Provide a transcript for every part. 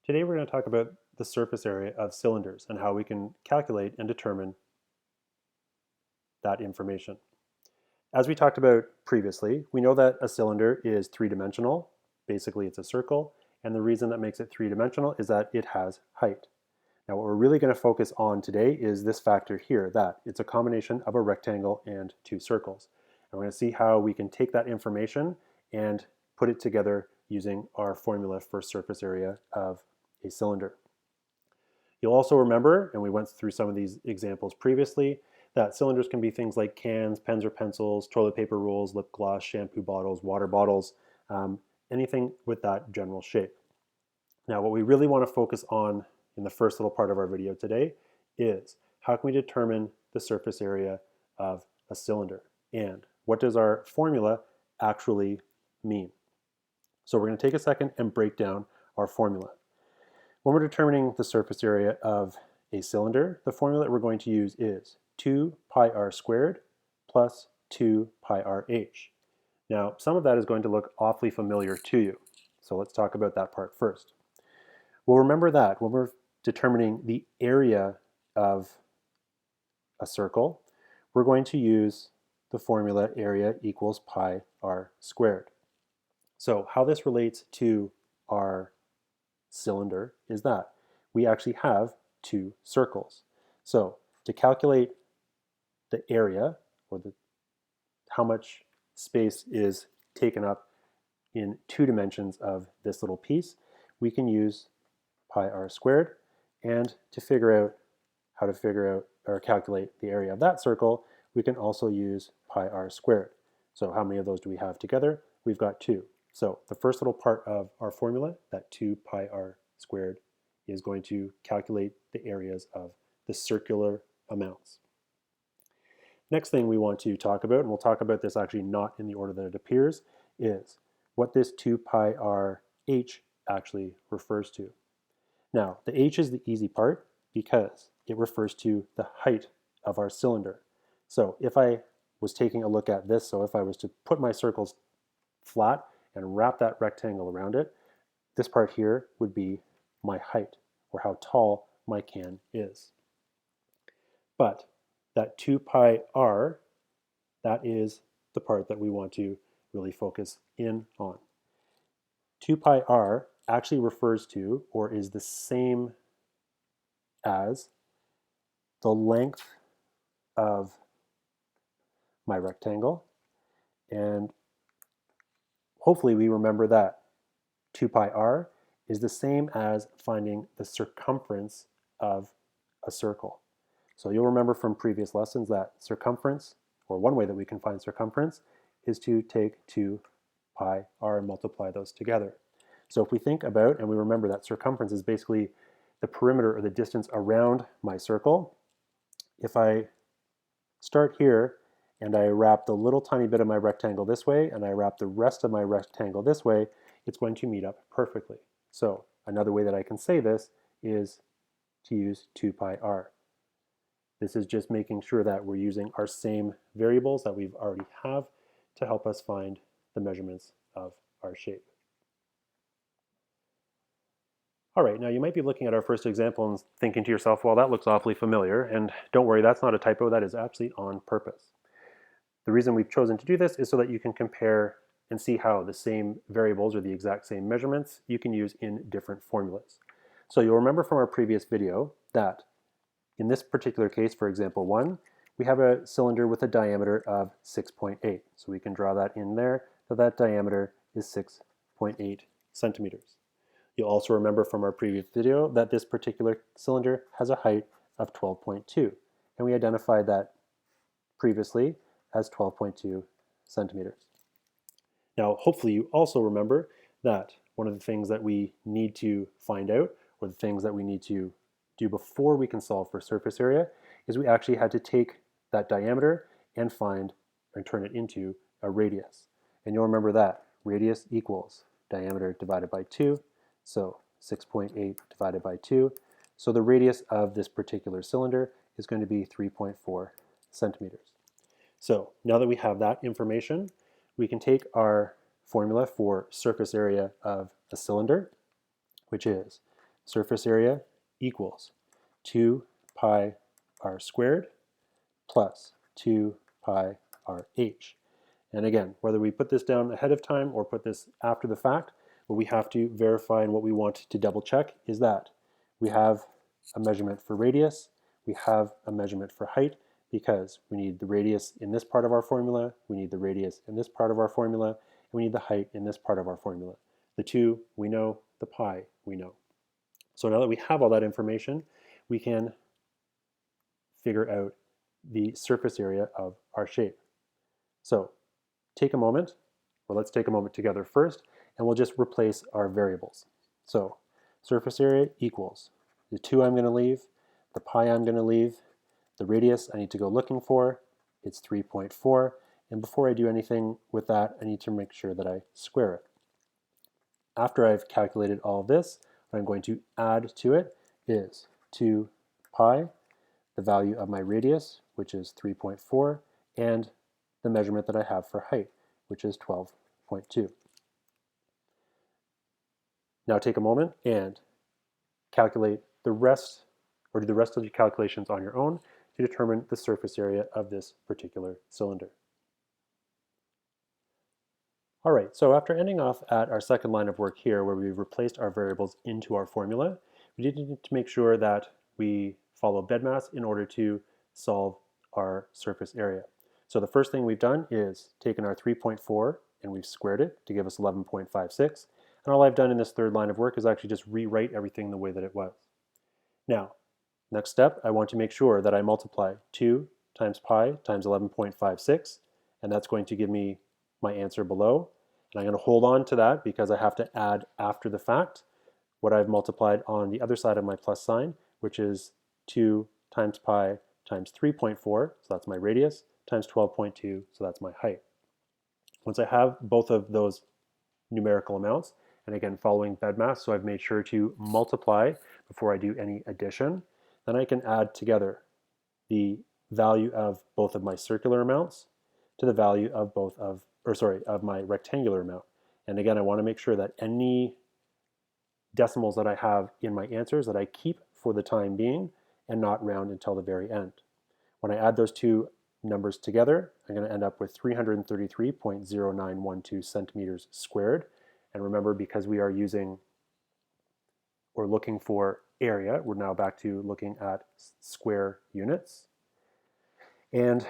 Today we're going to talk about the surface area of cylinders and how we can calculate and determine that information. As we talked about previously, we know that a cylinder is three-dimensional. Basically, it's a circle, and the reason that makes it three-dimensional is that it has height. Now, what we're really going to focus on today is this factor here, that it's a combination of a rectangle and two circles. And we're going to see how we can take that information and put it together using our formula for surface area of a cylinder. You'll also remember, and we went through some of these examples previously, that cylinders can be things like cans, pens or pencils, toilet paper rolls, lip gloss, shampoo bottles, water bottles, anything with that general shape. Now, what we really want to focus on in the first little part of our video today is how can we determine the surface area of a cylinder, and what does our formula actually mean? So we're going to take a second and break down our formula. When we're determining the surface area of a cylinder, the formula that we're going to use is 2 pi r squared plus 2 pi r h. Now, some of that is going to look awfully familiar to you, so let's talk about that part first. Well, remember that when we're determining the area of a circle, we're going to use the formula area equals pi r squared. So how this relates to our cylinder is that we actually have two circles. So to calculate the area, or how much space is taken up in 2 dimensions of this little piece, we can use pi r squared. And to figure out how to figure out or calculate the area of that circle, we can also use pi r squared. So how many of those do we have together? We've got 2. So the first little part of our formula, that 2 pi r squared, is going to calculate the areas of the circular amounts. Next thing we want to talk about, and we'll talk about this actually not in the order that it appears, is what this 2 pi r h actually refers to. Now, the h is the easy part because it refers to the height of our cylinder. So if I was taking a look at this, so if I was to put my circles flat and wrap that rectangle around it, this part here would be my height, or how tall my can is. But that 2 pi r, that is the part that we want to really focus in on. 2 pi r actually refers to, or is the same as, the length of my rectangle. And hopefully we remember that 2 pi r is the same as finding the circumference of a circle. So you'll remember from previous lessons that circumference, or one way that we can find circumference, is to take 2 pi r and multiply those together. So if we think about, and we remember that circumference is basically the perimeter or the distance around my circle, if I start here and I wrap the little tiny bit of my rectangle this way and I wrap the rest of my rectangle this way, it's going to meet up perfectly. So another way that I can say this is to use 2 pi r. This is just making sure that we're using our same variables that we've already have to help us find the measurements of our shape. All right, now you might be looking at our first example and thinking to yourself, well, that looks awfully familiar, and don't worry, that's not a typo, that is actually on purpose. The reason we've chosen to do this is so that you can compare and see how the same variables or the exact same measurements you can use in different formulas. So you'll remember from our previous video that in this particular case, for example 1, we have a cylinder with a diameter of 6.8. So we can draw that in there, that diameter is 6.8 centimeters. You'll also remember from our previous video that this particular cylinder has a height of 12.2, and we identified that previously as 12.2 centimeters. Now, hopefully you also remember that one of the things that we need to find out, or the things that we need to do before we can solve for surface area, is we actually had to take that diameter and find and turn it into a radius. And you'll remember that radius equals diameter divided by 2, so 6.8 divided by 2. So the radius of this particular cylinder is going to be 3.4 centimeters. So now that we have that information, we can take our formula for surface area of a cylinder, which is surface area equals 2 pi r squared plus 2 pi r h. And again, whether we put this down ahead of time or put this after the fact, what we have to verify and what we want to double check is that we have a measurement for radius, we have a measurement for height, because we need the radius in this part of our formula, we need the radius in this part of our formula, and we need the height in this part of our formula. The 2 we know, the pi we know. So now that we have all that information, we can figure out the surface area of our shape. So take a moment, or let's take a moment together first, and we'll just replace our variables. So surface area equals the 2 I'm going to leave, the pi I'm going to leave, the radius I need to go looking for, it's 3.4, and before I do anything with that, I need to make sure that I square it. After I've calculated all of this, what I'm going to add to it is 2 pi, the value of my radius, which is 3.4, and the measurement that I have for height, which is 12.2. Now take a moment and calculate the rest, or do the rest of your calculations on your own to determine the surface area of this particular cylinder. All right, so after ending off at our second line of work here, where we've replaced our variables into our formula, we need to make sure that we follow BEDMAS in order to solve our surface area. So the first thing we've done is taken our 3.4 and we've squared it to give us 11.56. And all I've done in this third line of work is actually just rewrite everything the way that it was. Now, next step, I want to make sure that I multiply 2 times pi times 11.56, and that's going to give me my answer below. And I'm going to hold on to that because I have to add after the fact what I've multiplied on the other side of my plus sign, which is 2 times pi times 3.4, so that's my radius, times 12.2, so that's my height. Once I have both of those numerical amounts, and again following BEDMAS, so I've made sure to multiply before I do any addition, then I can add together the value of both of my circular amounts to the value of of my rectangular amount. And again, I want to make sure that any decimals that I have in my answers that I keep for the time being and not round until the very end. When I add those two numbers together, I'm going to end up with 333.0912 centimeters squared. And remember, because we are using or looking for area, we're now back to looking at square units. And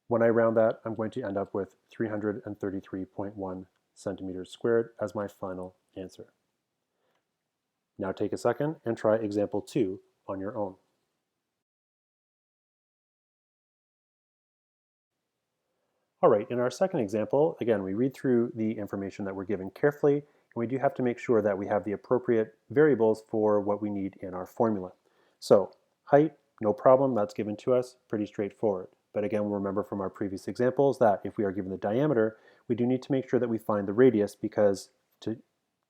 when I round that, I'm going to end up with 333.1 centimeters squared as my final answer. Now take a second and try example 2 on your own. All right, in our second example, again, we read through the information that we're given carefully, and we do have to make sure that we have the appropriate variables for what we need in our formula. So height, no problem, that's given to us, pretty straightforward. But again, we'll remember from our previous examples that if we are given the diameter, we do need to make sure that we find the radius, because to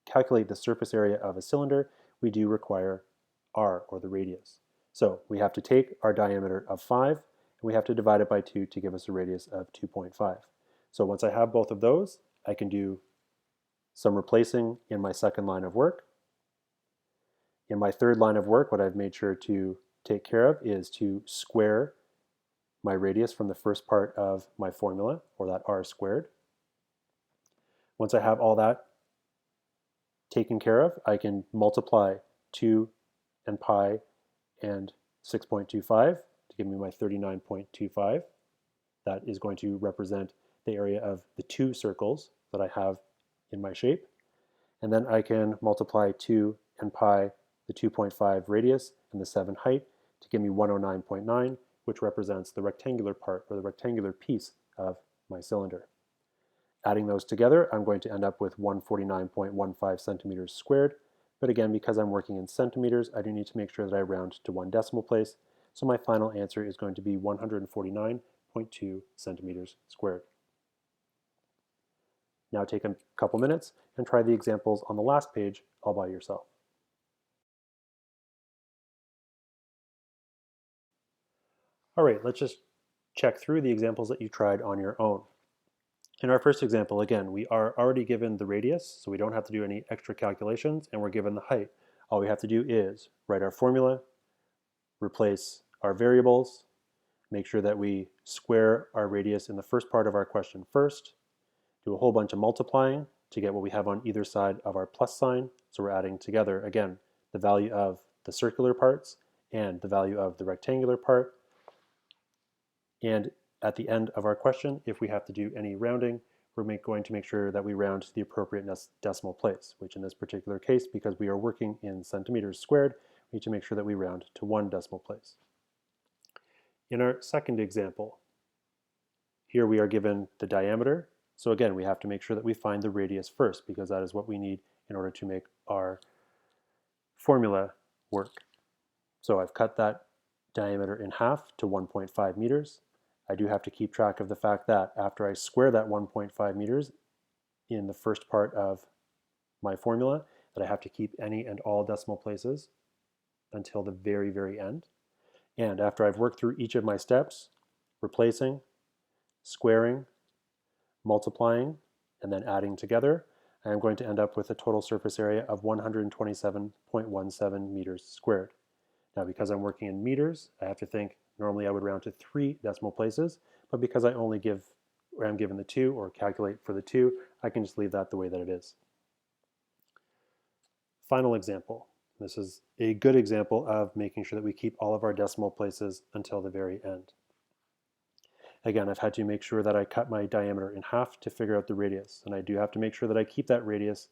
calculate the surface area of a cylinder, we do require r, or the radius. So we have to take our diameter of 5, and we have to divide it by 2 to give us a radius of 2.5. So once I have both of those, I can do some replacing in my second line of work. In my third line of work, what I've made sure to take care of is to square my radius from the first part of my formula, or that r squared. Once I have all that taken care of, I can multiply 2 and pi and 6.25 to give me my 39.25. That is going to represent the area of the 2 circles that I have in my shape. And then I can multiply 2 and pi, the 2.5 radius, and the 7 height to give me 109.9, which represents the rectangular part, or the rectangular piece of my cylinder. Adding those together, I'm going to end up with 149.15 centimeters squared. But again, because I'm working in centimeters, I do need to make sure that I round to 1 decimal place. So my final answer is going to be 149.2 centimeters squared. Now take a couple minutes and try the examples on the last page all by yourself. All right, let's just check through the examples that you tried on your own. In our first example, again, we are already given the radius, so we don't have to do any extra calculations, and we're given the height All we have to do is write our formula, replace our variables, make sure that we square our radius in the first part of our question first, do a whole bunch of multiplying to get what we have on either side of our plus sign. So we're adding together, again, the value of the circular parts and the value of the rectangular part. And at the end of our question, if we have to do any rounding, we're going to make sure that we round to the appropriate decimal place, which in this particular case, because we are working in centimeters squared, we need to make sure that we round to 1 decimal place. In our second example, here we are given the diameter. So again, we have to make sure that we find the radius first, because that is what we need in order to make our formula work. So I've cut that diameter in half to 1.5 meters. I do have to keep track of the fact that after I square that 1.5 meters in the first part of my formula, that I have to keep any and all decimal places until the very, very end. And after I've worked through each of my steps, replacing, squaring, multiplying, and then adding together, I'm going to end up with a total surface area of 127.17 meters squared. Now, because I'm working in meters, I have to think, normally I would round to 3 decimal places, but because I only am given the 2 or calculate for the 2, I can just leave that the way that it is. Final example. This is a good example of making sure that we keep all of our decimal places until the very end. Again, I've had to make sure that I cut my diameter in half to figure out the radius, and I do have to make sure that I keep that radius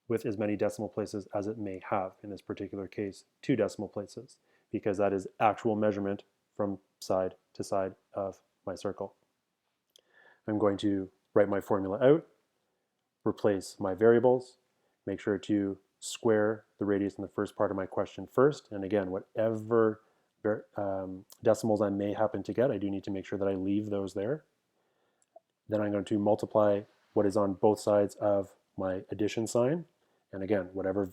with as many decimal places as it may have. In this particular case, 2 decimal places, because that is actual measurement from side to side of my circle. I'm going to write my formula out, replace my variables, make sure to square the radius in the first part of my question first, and again, whatever decimals I may happen to get, I do need to make sure that I leave those there. Then I'm going to multiply what is on both sides of my addition sign, and again, whatever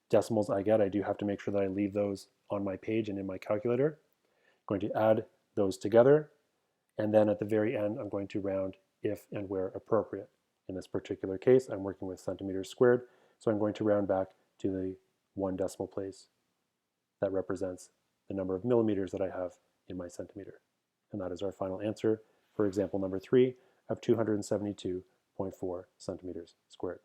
decimals I get, I do have to make sure that I leave those on my page and in my calculator. I'm going to add those together, and then at the very end, I'm going to round if and where appropriate. In this particular case, I'm working with centimeters squared, so I'm going to round back to the 1 decimal place that represents the number of millimeters that I have in my centimeter. And that is our final answer for example number 3 of 272.4 centimeters squared.